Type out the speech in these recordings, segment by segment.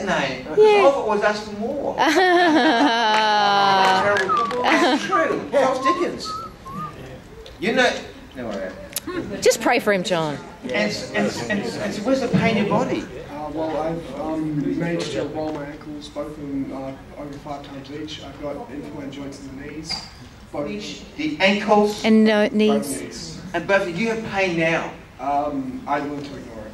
that name. Yeah. I always asked for more. That's true. Charles Dickens. You know... No, all right. Just pray for him, John. And so where's the pain in your body? Well, I've managed to roll my ankles, both of them over 5 times each. I've got inflamed joints in the knees. Both the ankles? And both knees. knees. And both, do you have pain now? I learned to ignore it.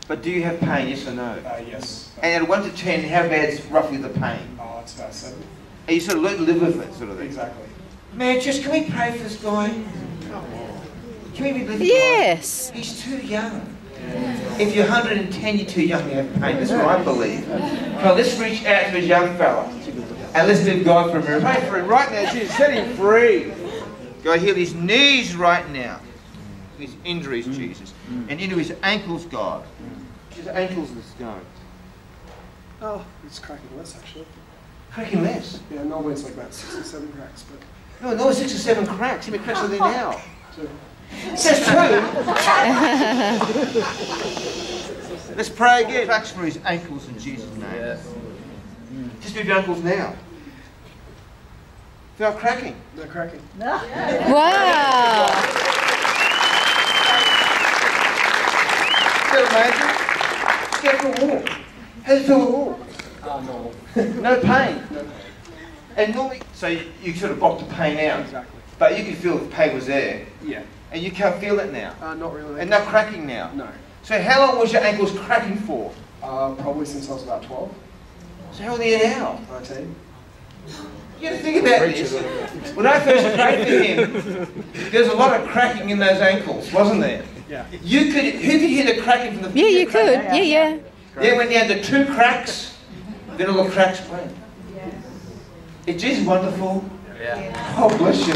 But do you have pain, yes or no? Yes. And at 1 to 10, how bad is roughly the pain? It's about 7. And you sort of learn to live with it, sort of thing? Exactly. Man, just can we pray for this guy? Can we live with Yes. He's too young. If you're 110, you're too young to have pain. That's what I believe. Well, let's reach out to this young fella. And let's live God for a minute. Pray for him right now, Jesus. Set him free. God, heal his knees right now. His injuries, Jesus. And into his ankles, God. His ankles, let's go. Oh, it's cracking less, actually. Cracking less? Yeah, normally it's like about 6 or 7 cracks, but... No, 6 or 7 cracks. How many cracks are there now? 2. That's true. Let's pray again. Cracks for his ankles in Jesus' name. Yes. Just move your ankles now. They are cracking. They're cracking. Wow. Is that amazing? Go for a walk. How does it feel to walk? Normal. No pain. No pain. And normally, so you sort of block the pain out. Exactly. But you can feel the pain was there. Yeah. And you can't feel it now. Not really. And no cracking now. No. So how long was your ankles cracking for? Probably since I was about 12. So how old are you now? 19. You got to think about this. When I first prayed for him, there was a lot of cracking in those ankles, wasn't there? Yeah. Who could hear the cracking from the... Yeah, you could. Yeah. Then when you had the 2 cracks, then all the cracks went. Is Jesus wonderful? Yeah. Oh, bless you.